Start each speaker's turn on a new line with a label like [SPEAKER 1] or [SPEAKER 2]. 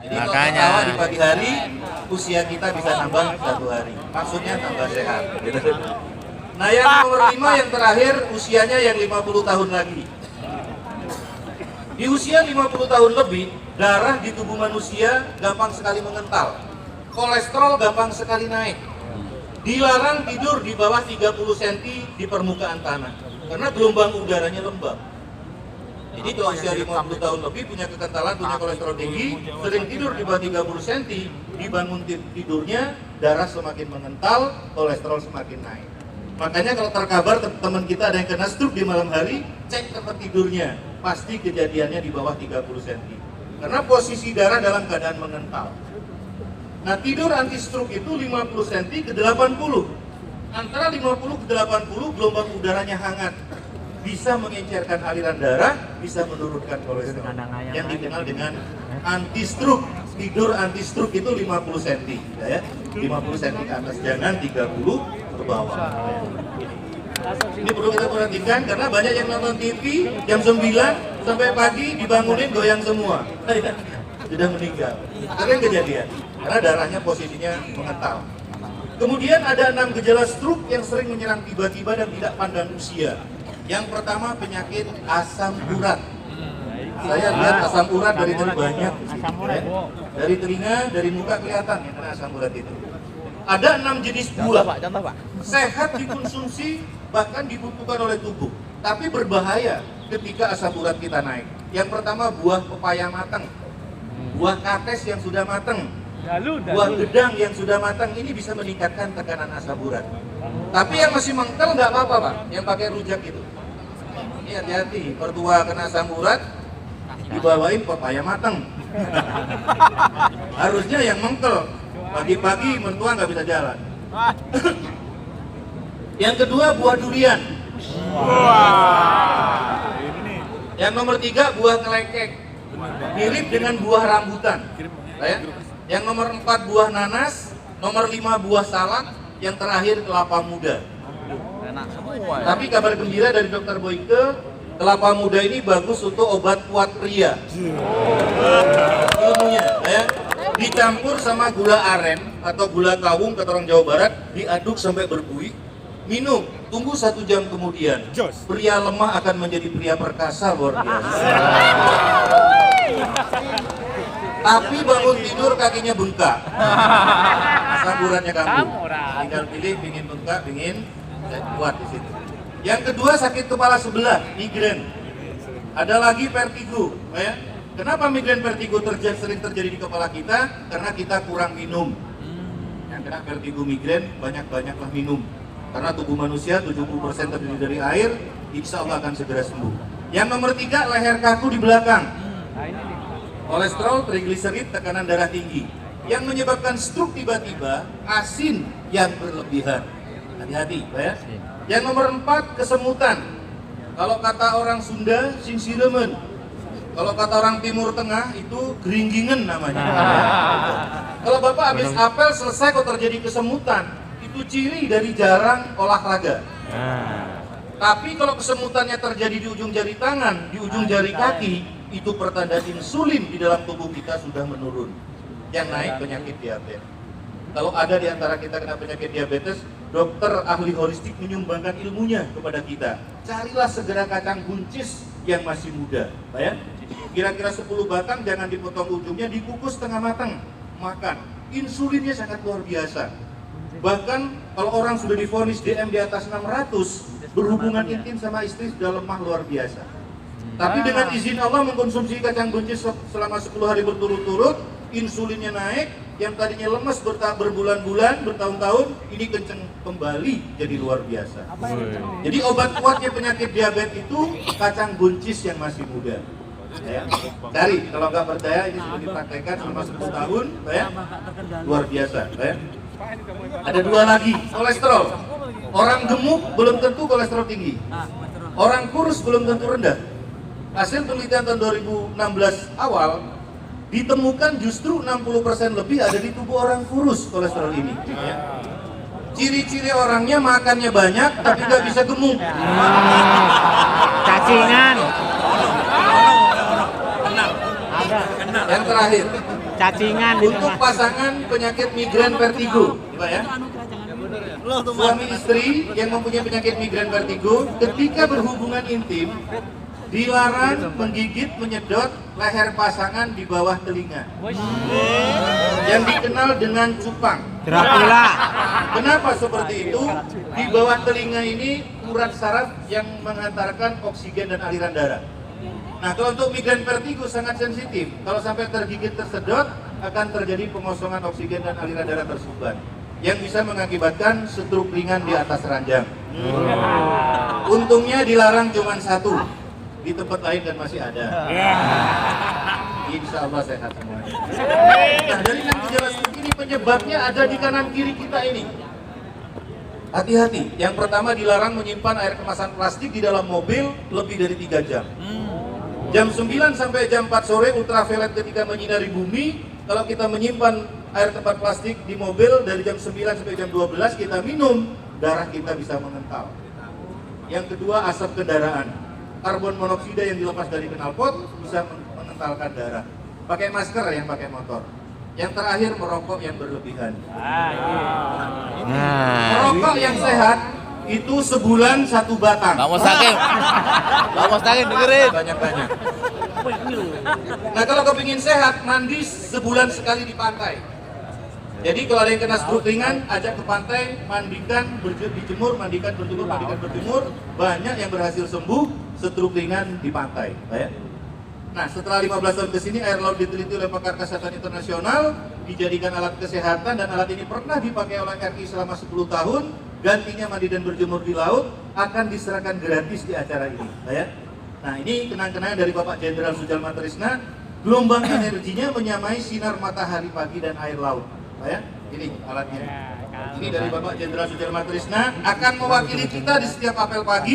[SPEAKER 1] Jadi kalau ketawa di pagi hari, usia kita bisa nambah 1 hari. Maksudnya tambah sehat. Nah yang nomor 5 yang terakhir, usianya yang 50 tahun lagi. Di usia 50 tahun lebih, darah di tubuh manusia gampang sekali mengental. Kolesterol gampang sekali naik. Dilarang tidur di bawah 30 cm di permukaan tanah. Karena gelombang udaranya lembab. Jadi kalau usia 50 tahun lebih punya kekentalan, punya kolesterol tinggi, sering tidur di bawah 30 cm, dibangun tidurnya, darah semakin mengental, kolesterol semakin naik. Makanya kalau terkabar teman kita ada yang kena stroke di malam hari, cek tempat tidurnya, pasti kejadiannya di bawah 30 cm. Karena posisi darah dalam keadaan mengental. Nah tidur anti stroke itu 50 cm ke 80. Antara 50 ke 80 gelombang udaranya hangat. Bisa mengencerkan aliran darah, bisa menurunkan kolesterol. Yang dikenal dengan anti stroke. Tidur anti stroke itu 50 cm, ya. 50 cm ke atas, jangan 30 ke bawah. Ini perlu kita perhatikan karena banyak yang nonton TV jam 9 sampai pagi dibangunin goyang semua. Sudah meninggal. Sering kejadian karena darahnya posisinya mengental. Kemudian ada 6 gejala stroke yang sering menyerang tiba-tiba dan tidak pandang usia. Yang pertama penyakit asam urat. Saya lihat asam urat dari tadi banyak. Dari telinga, dari muka kelihatan yang kena asam urat itu. Ada 6 jenis buah. Sehat dikonsumsi, bahkan dibutuhkan oleh tubuh. Tapi berbahaya ketika asam urat kita naik. Yang pertama buah pepaya matang. Buah kates yang sudah matang. Buah gedang yang sudah matang ini bisa meningkatkan tekanan asam urat. Tapi yang masih mengkel nggak apa-apa Pak, yang pakai rujak itu. Ini hati-hati, mertua kena asam urat, dibawain pepaya matang. Harusnya yang mengkel, pagi-pagi mertua nggak bisa jalan. Yang kedua buah durian. Yang nomor 3 buah kelekek, mirip dengan buah rambutan. Yang nomor 4 buah nanas, nomor 5 buah salak, yang terakhir kelapa muda. Tapi kabar gembira dari Dokter Boyke, kelapa muda ini bagus untuk obat kuat pria. Ilmunya, ya. Dicampur sama gula aren atau gula kawung kata orang Jawa Barat, diaduk sampai berbuih, minum, tunggu 1 jam kemudian, pria lemah akan menjadi pria perkasa luar biasa. Tapi bangun tidur kakinya bengkak. Asam uratnya kambuh. Tinggal pilih pingin bengkak, pingin kuat di situ. Yang kedua sakit kepala sebelah, migrain. Ada lagi vertigo, ya. Kenapa migrain vertigo sering terjadi di kepala kita? Karena kita kurang minum. Yang kena vertigo migrain banyak-banyaklah minum. Karena tubuh manusia 70% terdiri dari air, insya Allah akan segera sembuh. Yang nomor 3 leher kaku di belakang. Kolesterol, trigliserid, tekanan darah tinggi. Yang menyebabkan stroke tiba-tiba, asin yang berlebihan. Hati-hati, ya. Yang nomor 4, kesemutan. Kalau kata orang Sunda, singsiremen. Kalau kata orang Timur Tengah, itu geringgingen namanya. Kalau Bapak habis apel selesai kok terjadi kesemutan, itu ciri dari jarang olahraga. Tapi kalau kesemutannya terjadi di ujung jari tangan, di ujung jari kaki, itu pertanda insulin di dalam tubuh kita sudah menurun. Yang naik penyakit diabetes. Kalau ada di antara kita kena penyakit diabetes, dokter ahli holistik menyumbangkan ilmunya kepada kita. Carilah segera kacang buncis yang masih muda, ya. Kira-kira 10 batang, jangan dipotong ujungnya, dikukus setengah matang. Makan. Insulinnya sangat luar biasa. Bahkan kalau orang sudah divonis DM di atas 600, berhubungan intim sama istri sudah lemah luar biasa. Tapi dengan izin Allah mengkonsumsi kacang buncis selama 10 hari berturut-turut, insulinnya naik, yang tadinya lemes berbulan-bulan, bertahun-tahun, ini kenceng kembali jadi luar biasa. Jadi obat kuatnya penyakit diabetes itu kacang buncis yang masih muda. Ya. Cari, kalau nggak percaya ini sudah dipraktekkan selama 10 tahun, ya. Luar biasa. Ya. Ada 2 lagi, kolesterol. Orang gemuk belum tentu kolesterol tinggi. Orang kurus belum tentu rendah. Hasil penelitian tahun 2016 awal ditemukan justru 60% lebih ada di tubuh orang kurus kolesterol ini. Ya. Ciri-ciri orangnya makannya banyak tapi nggak bisa gemuk.
[SPEAKER 2] Cacingan.
[SPEAKER 1] Yang terakhir,
[SPEAKER 2] Cacingan itu
[SPEAKER 1] Untuk
[SPEAKER 2] mah.
[SPEAKER 1] pasangan penyakit migrain vertigo, Pak ya. Suami istri yang mempunyai penyakit migrain vertigo ketika berhubungan intim dilarang menggigit, menyedot leher pasangan di bawah telinga yang dikenal dengan cupang.
[SPEAKER 2] Dracula.
[SPEAKER 1] Kenapa seperti itu? Di bawah telinga ini urat saraf yang mengantarkan oksigen dan aliran darah. Nah, kalau untuk migrain vertigo sangat sensitif. Kalau sampai tergigit, tersedot, akan terjadi pengosongan oksigen dan aliran darah tersumbat yang bisa mengakibatkan stroke ringan di atas ranjang. Untungnya dilarang cuma satu, di tempat lain dan masih ada. Insya Allah sehat semuanya. Nah, dari 6 gejala stroke ini penyebabnya ada di kanan kiri kita ini. Hati-hati. Yang pertama, dilarang menyimpan air kemasan plastik di dalam mobil lebih dari 3 jam. Jam 9 sampai jam 4 sore ultraviolet ketika menyinari bumi, kalau kita menyimpan air tempat plastik di mobil dari jam 9 sampai jam 12 kita minum, darah kita bisa mengental. Yang kedua, asap kendaraan. Karbon monoksida yang dilepas dari knalpot bisa mengentalkan darah. Pakai masker yang pakai motor. Yang terakhir, merokok yang berlebihan. Merokok yang sehat itu sebulan 1 batang.
[SPEAKER 3] Bang Mustaqim dengerin.
[SPEAKER 1] Banyak-banyak. Nah, kalau kepingin sehat, mandi sebulan sekali di pantai. Jadi kalau ada yang kena stroke ringan, ajak ke pantai, mandikan, dijemur, mandikan, berjemur, mandikan, berjemur. Banyak yang berhasil sembuh stroke ringan di pantai. Nah, setelah 15 tahun ke sini, air laut diteliti oleh pakar kesehatan internasional, dijadikan alat kesehatan, dan alat ini pernah dipakai oleh RI selama 10 tahun. Gantinya mandi dan berjemur di laut akan diserahkan gratis di acara ini. Nah, ini kenang-kenangan dari Bapak Jenderal Sujal Matrisna. Gelombang energinya menyamai sinar matahari pagi dan air laut. Ini alatnya. Ini dari Bapak Jenderal Sujal Matrisna akan mewakili kita di setiap apel pagi.